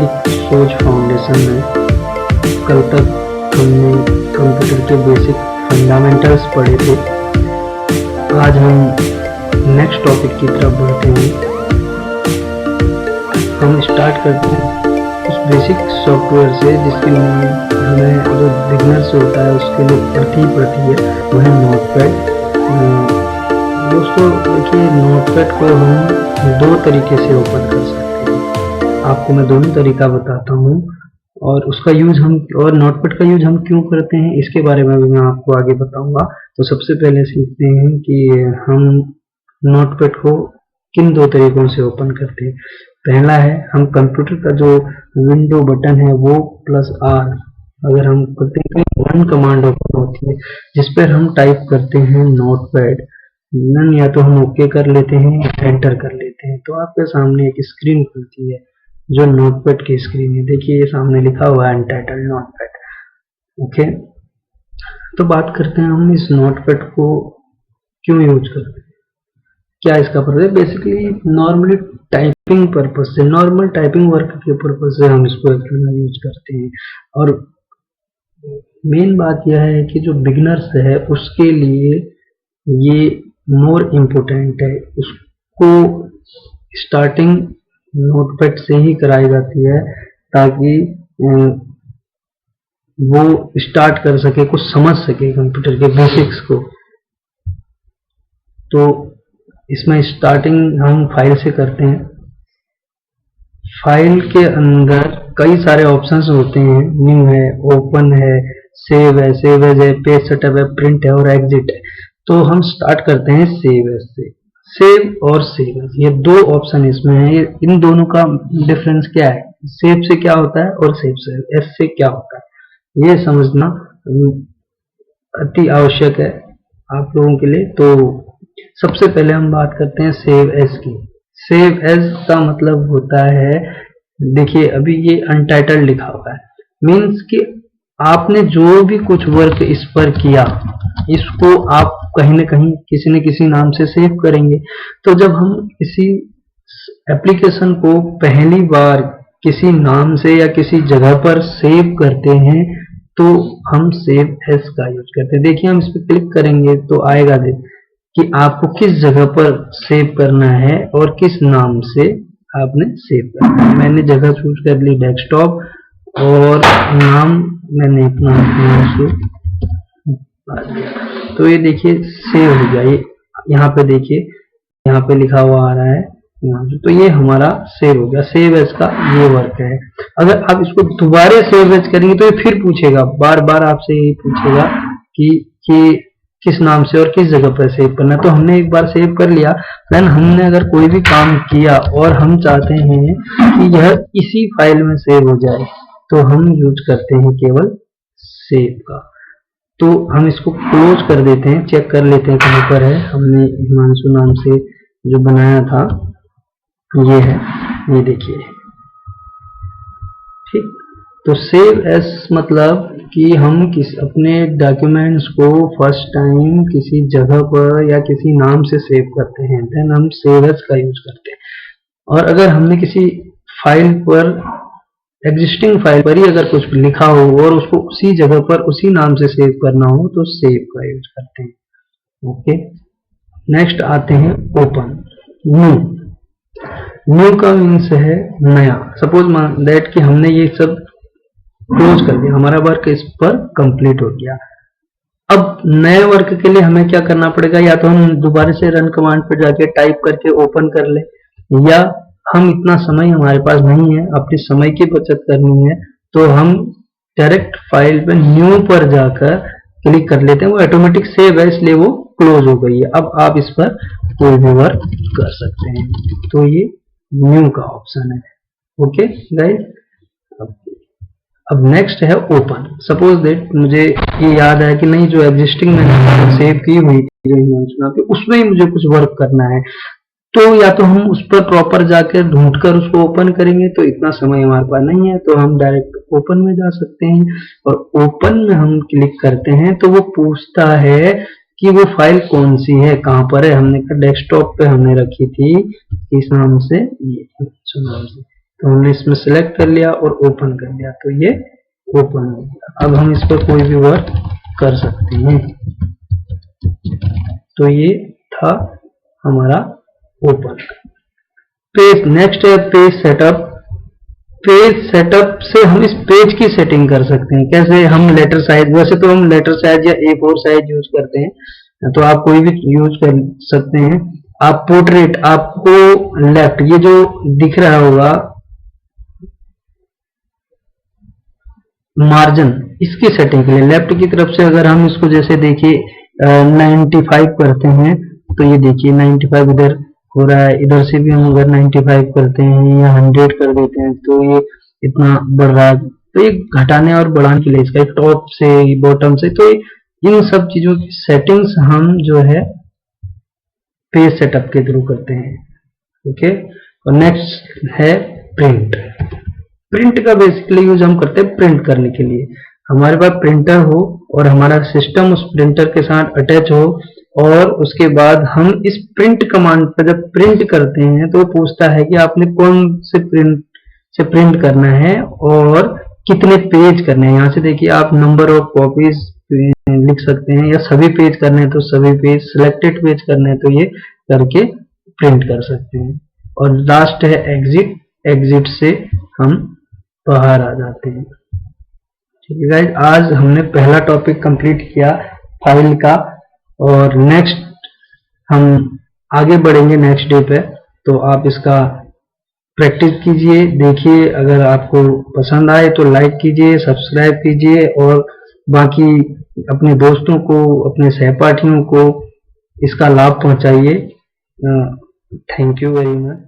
Basic सोच foundation है। कल तक हमने कंप्यूटर के बेसिक फंडामेंटल्स पढ़े थे। आज हम नेक्स्ट टॉपिक की तरफ बढ़ते हैं। हम स्टार्ट करते हैं उस बेसिक सॉफ्टवेयर से जिसके हमें जो बिगनर से होता है उसके लिए पड़ती है, वो है नोटपैड। दोस्तों देखिए, नोटपैड को हम दो तरीके से ओपन कर सकते हैं। आपको मैं दोनों तरीका बताता हूँ और उसका यूज हम और नोटपैड का यूज हम क्यों करते हैं इसके बारे में भी मैं आपको आगे बताऊंगा। तो सबसे पहले सीखते हैं कि हम नोटपैड को किन दो तरीकों से ओपन करते हैं। पहला है, हम कंप्यूटर का जो विंडो बटन है वो +R अगर हम करते हैं तो वन कमांड ओपन होती है जिस पर हम टाइप करते हैं नोटपैड। या तो हम ओके कर लेते हैं या एंटर कर लेते हैं, तो आपके सामने एक स्क्रीन खुलती है जो नोटपैड की स्क्रीन है। देखिए ये सामने लिखा हुआ है अनटाइटल्ड नोटपैड। ओके, तो बात करते हैं हम इस नोटपैड को क्यों यूज करते हैं, क्या इसका पर्पज है। बेसिकली नॉर्मली टाइपिंग पर्पज से, नॉर्मल टाइपिंग वर्क के पर्पज से हम इसको एक्चुअली में यूज करते हैं। और मेन बात यह है कि जो बिगिनर्स है उसके लिए ये मोर इम्पोर्टेंट है। उसको स्टार्टिंग नोटपैड से ही कराई जाती है ताकि वो स्टार्ट कर सके, कुछ समझ सके कंप्यूटर के बेसिक्स को। तो इसमें स्टार्टिंग हम फाइल से करते हैं। फाइल के अंदर कई सारे ऑप्शंस होते हैं, न्यू है, ओपन है, सेव है, सेव एज है, पेज सेटअप है, प्रिंट है और एग्जिट है। तो हम स्टार्ट करते हैं सेव एज से। सेव और सेव एज ये दो ऑप्शन इसमें है। इन दोनों का डिफरेंस क्या है, सेव से क्या होता है और सेव से एस से क्या होता है, ये समझना अति आवश्यक है आप लोगों के लिए। तो सबसे पहले हम बात करते हैं सेव एज की। सेव एज का मतलब होता है, देखिए अभी ये अनटाइटल्ड लिखा हुआ है, मीन्स कि आपने जो भी कुछ वर्क इस पर किया इसको आप कहीं ना कहीं किसी न किसी नाम से सेव करेंगे। तो जब हम किसी एप्लीकेशन को पहली बार किसी नाम से या किसी जगह पर सेव करते हैं तो हम सेव एज का यूज करते हैं। देखिए हम इस पर क्लिक करेंगे तो आएगा कि आपको किस जगह पर सेव करना है और किस नाम से आपने सेव करना है। मैंने जगह चूज कर ली डेस्कटॉप और नाम मैंने अपना तो ये देखिए सेव हो गया। ये यहाँ पे देखिए, यहाँ पे लिखा हुआ आ रहा है यहाँ से, तो ये हमारा सेव हो गया। सेव एज का ये वर्क है। अगर आप इसको दोबारा सेव एज करेंगे तो ये फिर पूछेगा, बार बार आपसे ये पूछेगा कि किस नाम से और किस जगह पर सेव करना है। तो हमने एक बार सेव कर लिया, देन हमने अगर कोई भी काम किया और हम चाहते हैं कि यह इसी फाइल में सेव हो जाए तो हम यूज करते हैं केवल सेव का। तो हम इसको क्लोज कर देते हैं, चेक कर लेते हैं कहाँ पर है। हमने हिमांशु नाम से जो बनाया था ये है, ये देखिए, ठीक। तो सेव एज मतलब कि हम अपने डॉक्यूमेंट्स को फर्स्ट टाइम किसी जगह पर या किसी नाम से सेव करते हैं, देन हम सेव एज का यूज करते हैं। और अगर हमने किसी फाइल पर, एग्जिस्टिंग फाइल पर ही अगर कुछ लिखा हो और उसको उसी जगह पर उसी नाम से सेव करना हो तो सेव का यूज करते हैं। ओके, नेक्स्ट आते हैं ओपन। न्यू का मीन्स है नया। सपोज दैट कि हमने ये सब क्लोज कर दिया, हमारा वर्क इस पर कंप्लीट हो गया। अब नए वर्क के लिए हमें क्या करना पड़ेगा, या तो हम दोबारा से रन कमांड पर जाके टाइप करके ओपन कर ले, या हम इतना समय हमारे पास नहीं है, अपने समय की बचत करनी है तो हम डायरेक्ट फाइल पे न्यू पर जाकर क्लिक कर लेते हैं। वो ऑटोमेटिक सेव है इसलिए वो क्लोज हो गई है। अब आप इस पर कोई भी वर्क कर सकते हैं। तो ये न्यू का ऑप्शन है। ओके गाइस, अब नेक्स्ट है ओपन। सपोज दैट मुझे ये याद है कि नहीं, जो एग्जिस्टिंग मैंने सेव की हुई थी उसमें ही मुझे कुछ वर्क करना है, तो या तो हम उस पर प्रॉपर जाकर ढूंढकर उसको ओपन करेंगे, तो इतना समय हमारे पास नहीं है, तो हम डायरेक्ट ओपन में जा सकते हैं। और ओपन में हम क्लिक करते हैं तो वो पूछता है कि वो फाइल कौन सी है, कहाँ पर है। हमने कहा डेस्कटॉप पे हमने रखी थी इस नाम से, ये नाम से। तो हमने इसमें सेलेक्ट कर लिया और ओपन कर लिया, तो ये ओपन हो गया। अब हम इस पर कोई भी वर्क कर सकते हैं। तो ये था हमारा ओपन पेज। नेक्स्ट है पेज सेटअप। पेज सेटअप से हम इस पेज की सेटिंग कर सकते हैं। कैसे? हम लेटर साइज, वैसे तो हम लेटर साइज या A4 साइज यूज करते हैं, तो आप कोई भी यूज कर सकते हैं। आप पोर्ट्रेट, आपको लेफ्ट, ये जो दिख रहा होगा मार्जिन, इसकी सेटिंग के लिए लेफ्ट की तरफ से अगर हम इसको जैसे देखिए 95 करते हैं, तो ये देखिए 95 इधर हो रहा है। इधर से भी हम अगर 95 करते हैं या 100 कर देते हैं तो ये इतना बढ़ रहा है। तो ये घटाने और बढ़ाने के लिए इसका टॉप से बॉटम से, तो इन सब चीजों की सेटिंग्स हम जो है पेज सेटअप के थ्रू करते हैं। ओके, और नेक्स्ट है प्रिंट। प्रिंट का बेसिकली यूज हम करते हैं प्रिंट करने के लिए। हमारे पास प्रिंटर हो और हमारा सिस्टम उस प्रिंटर के साथ अटैच हो, और उसके बाद हम इस प्रिंट कमांड पर जब प्रिंट करते हैं तो पूछता है कि आपने कौन से प्रिंट करना है और कितने पेज करने हैं। यहाँ से देखिए आप नंबर ऑफ कॉपीज लिख सकते हैं, या सभी पेज करने हैं तो सभी पेज, सिलेक्टेड पेज करने हैं तो ये करके प्रिंट कर सकते हैं। और लास्ट है एग्जिट। एग्जिट से हम बाहर आ जाते हैं। ठीक है गाइस, आज हमने पहला टॉपिक कंप्लीट किया फाइल का, और नेक्स्ट हम आगे बढ़ेंगे नेक्स्ट डे पे। तो आप इसका प्रैक्टिस कीजिए, देखिए, अगर आपको पसंद आए तो लाइक कीजिए, सब्सक्राइब कीजिए, और बाकी अपने दोस्तों को, अपने सहपाठियों को इसका लाभ पहुंचाइए। Thank you very much.